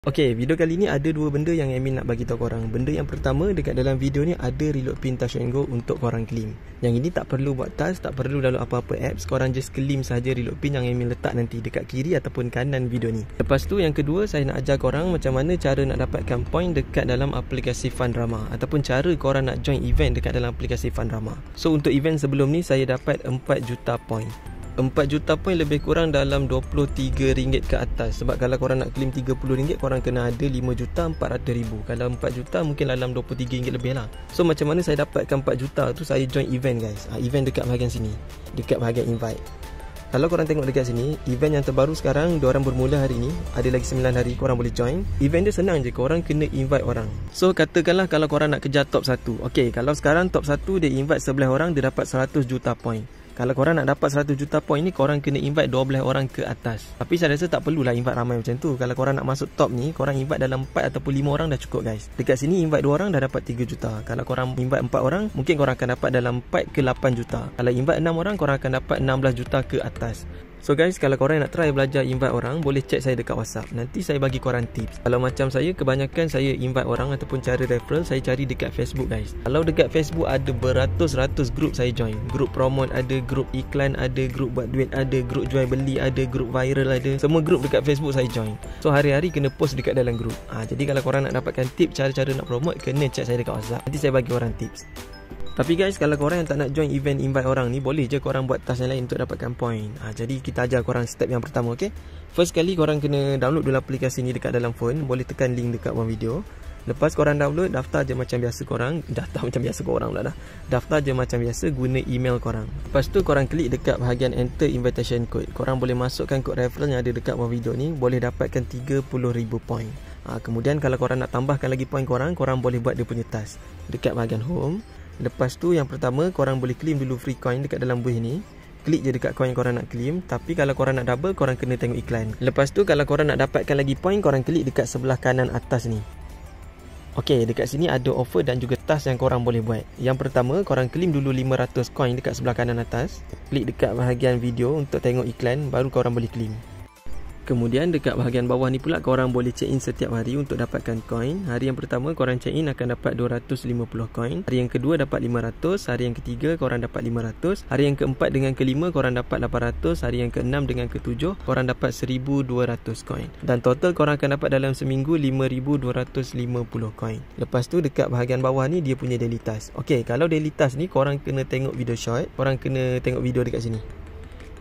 Okay, video kali ni ada dua benda yang admin nak bagi tahu korang. Benda yang pertama, dekat dalam video ni ada reload pin Touch 'n Go untuk korang claim. Yang ini tak perlu buat task, tak perlu download apa-apa apps. Korang just claim sahaja reload pin yang admin letak nanti dekat kiri ataupun kanan video ni. Lepas tu yang kedua, saya nak ajar korang macam mana cara nak dapatkan point dekat dalam aplikasi Fundrama, ataupun cara korang nak join event dekat dalam aplikasi Fundrama. So untuk event sebelum ni saya dapat 4 juta point. 4 juta poin lebih kurang dalam RM23 ke atas. Sebab kalau korang nak claim RM30, korang kena ada 5.400.000. Kalau 4 juta mungkin dalam RM23 lebih lah. So macam mana saya dapatkan 4 juta tu? Saya join event guys. Event dekat bahagian sini, dekat bahagian invite. Kalau korang tengok dekat sini, event yang terbaru sekarang, diorang bermula hari ni. Ada lagi 9 hari korang boleh join. Event dia senang je, korang kena invite orang. So katakanlah kalau korang nak kejar top 1. Okay, kalau sekarang top 1 dia invite 11 orang, dia dapat 100 juta point. Kalau korang nak dapat 100 juta point ni, korang kena invite 12 orang ke atas. Tapi saya rasa tak perlulah invite ramai macam tu. Kalau korang nak masuk top ni, korang invite dalam 4 ataupun 5 orang dah cukup guys. Dekat sini invite 2 orang dah dapat 3 juta. Kalau korang invite 4 orang, mungkin korang akan dapat dalam 4 ke 8 juta. Kalau invite 6 orang, korang akan dapat 16 juta ke atas. So guys, kalau korang nak try belajar invite orang, boleh check saya dekat WhatsApp. Nanti saya bagi korang tips. Kalau macam saya, kebanyakan saya invite orang ataupun cara referral, saya cari dekat Facebook guys. Kalau dekat Facebook ada beratus-ratus grup saya join. Grup promote ada, grup iklan ada, grup buat duit ada, grup jual beli ada, grup viral ada. Semua grup dekat Facebook saya join. So hari-hari kena post dekat dalam grup. Jadi kalau korang nak dapatkan tips cara-cara nak promote, kena check saya dekat WhatsApp. Nanti saya bagi korang tips. Tapi guys, kalau korang yang tak nak join event invite orang ni, boleh je korang buat task yang lain untuk dapatkan point. Jadi kita ajar korang step yang pertama, okay? First kali korang kena download dulu aplikasi ni dekat dalam phone. Boleh tekan link dekat bawah video. Lepas korang download, daftar je macam biasa korang. Daftar macam biasa korang pula dah. Daftar je macam biasa guna email korang. Lepas tu korang klik dekat bahagian enter invitation code. Korang boleh masukkan kod referral yang ada dekat bawah video ni. Boleh dapatkan 30,000 point. Kemudian kalau korang nak tambahkan lagi point korang, korang boleh buat dia punya task dekat bahagian home. Lepas tu yang pertama, korang boleh claim dulu free coin dekat dalam buih ni. Klik je dekat coin korang nak claim. Tapi kalau korang nak double, korang kena tengok iklan. Lepas tu kalau korang nak dapatkan lagi point, korang klik dekat sebelah kanan atas ni. Okay, dekat sini ada offer dan juga task yang korang boleh buat. Yang pertama, korang claim dulu 500 coin dekat sebelah kanan atas. Klik dekat bahagian video untuk tengok iklan, baru korang boleh claim. Kemudian dekat bahagian bawah ni pula korang boleh check in setiap hari untuk dapatkan coin. Hari yang pertama korang check in akan dapat 250 coin. Hari yang kedua dapat 500. Hari yang ketiga korang dapat 500. Hari yang keempat dengan kelima korang dapat 800. Hari yang keenam dengan ketujuh korang dapat 1200 coin. Dan total korang akan dapat dalam seminggu 5250 coin. Lepas tu dekat bahagian bawah ni dia punya daily task. Okay, kalau daily task ni korang kena tengok video short. Korang kena tengok video dekat sini,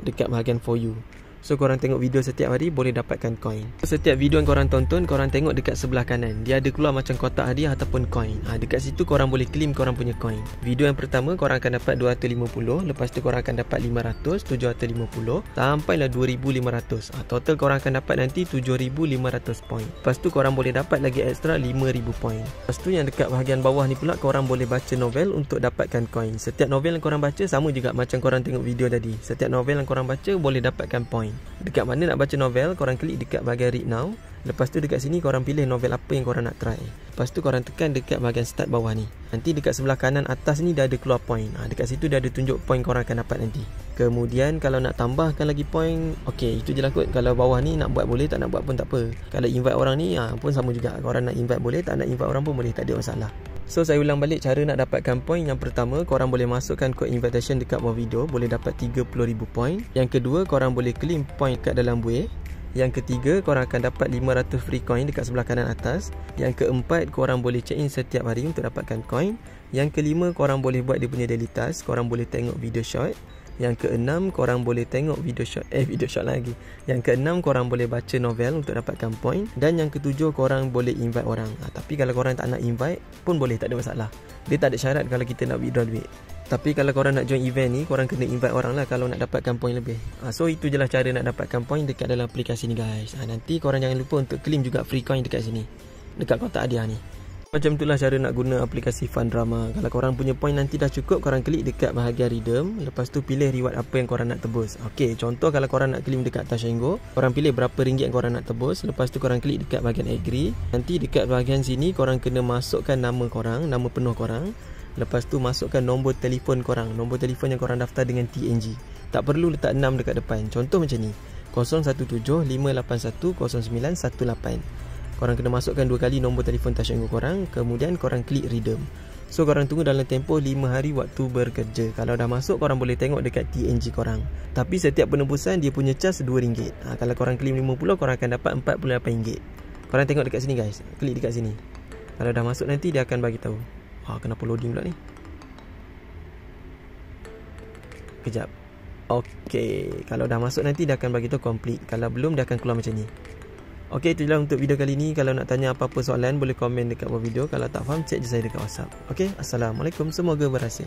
dekat bahagian for you. So korang tengok video setiap hari, boleh dapatkan coin. Setiap video yang korang tonton, korang tengok dekat sebelah kanan, dia ada keluar macam kotak hadiah ataupun coin. Dekat situ korang boleh claim korang punya coin. Video yang pertama korang akan dapat 250. Lepas tu korang akan dapat 500, 750 sampailah 2500. Total korang akan dapat nanti 7500 point. Lepas tu korang boleh dapat lagi extra 5000 point. Lepas tu yang dekat bahagian bawah ni pula, korang boleh baca novel untuk dapatkan coin. Setiap novel yang korang baca sama juga macam korang tengok video tadi. Setiap novel yang korang baca boleh dapatkan point. Dekat mana nak baca novel, korang klik dekat bahagian read now. Lepas tu dekat sini korang pilih novel apa yang korang nak try. Lepas tu korang tekan dekat bahagian start bawah ni. Nanti dekat sebelah kanan atas ni dah ada keluar point. Dekat situ dah ada tunjuk point korang akan dapat nanti. Kemudian kalau nak tambahkan lagi point, okay, itu je lah kot. Kalau bawah ni nak buat boleh, tak nak buat pun tak apa. Kalau invite orang ni pun sama juga. Korang nak invite boleh, tak nak invite orang pun boleh, tak ada masalah. So saya ulang balik cara nak dapatkan point. Yang pertama, korang boleh masukkan kod invitation dekat bawah video, boleh dapat 30,000 point. Yang kedua, korang boleh claim point kat dalam buih. Yang ketiga, korang akan dapat 500 free coin dekat sebelah kanan atas. Yang keempat, korang boleh check in setiap hari untuk dapatkan coin. Yang kelima, korang boleh buat dia punya daily task. Korang boleh tengok video short. Yang keenam, korang boleh tengok video short lagi. Yang keenam, korang boleh baca novel untuk dapatkan point. Dan yang ketujuh, korang boleh invite orang. Tapi kalau korang tak nak invite pun boleh, tak ada masalah. Dia tak ada syarat kalau kita nak withdraw duit. Tapi kalau korang nak join event ni, korang kena invite orang lah kalau nak dapatkan point lebih. So itu je lah cara nak dapatkan point dekat dalam aplikasi ni guys. Nanti korang jangan lupa untuk claim juga free coin dekat sini, dekat kotak hadiah ni. Macam itulah cara nak guna aplikasi Fundrama. Kalau korang punya point nanti dah cukup, korang klik dekat bahagian redeem. Lepas tu pilih reward apa yang korang nak tebus. Okay, contoh kalau korang nak claim dekat Touch 'n Go, korang pilih berapa ringgit yang korang nak tebus. Lepas tu korang klik dekat bahagian agree. Nanti dekat bahagian sini korang kena masukkan nama korang, nama penuh korang. Lepas tu masukkan nombor telefon korang, nombor telefon yang korang daftar dengan TNG. Tak perlu letak 6 dekat depan. Contoh macam ni, 017 581 0918. Korang kena masukkan 2 kali nombor telefon Touch 'n Go korang, kemudian korang klik redeem. So korang tunggu dalam tempoh 5 hari waktu bekerja. Kalau dah masuk, korang boleh tengok dekat TNG korang. Tapi setiap penembusan dia punya cas RM2. Kalau korang claim 50, korang akan dapat RM48. Korang tengok dekat sini guys. Klik dekat sini. Kalau dah masuk nanti dia akan bagi tahu. Kenapa loading pula ni? Kejap. Okey, kalau dah masuk nanti dia akan bagi tahu complete. Kalau belum dia akan keluar macam ni. Okey, itulah untuk video kali ni. Kalau nak tanya apa-apa soalan boleh komen dekat bawah video. Kalau tak faham, cek je saya dekat WhatsApp. Okey, Assalamualaikum, semoga berhasil.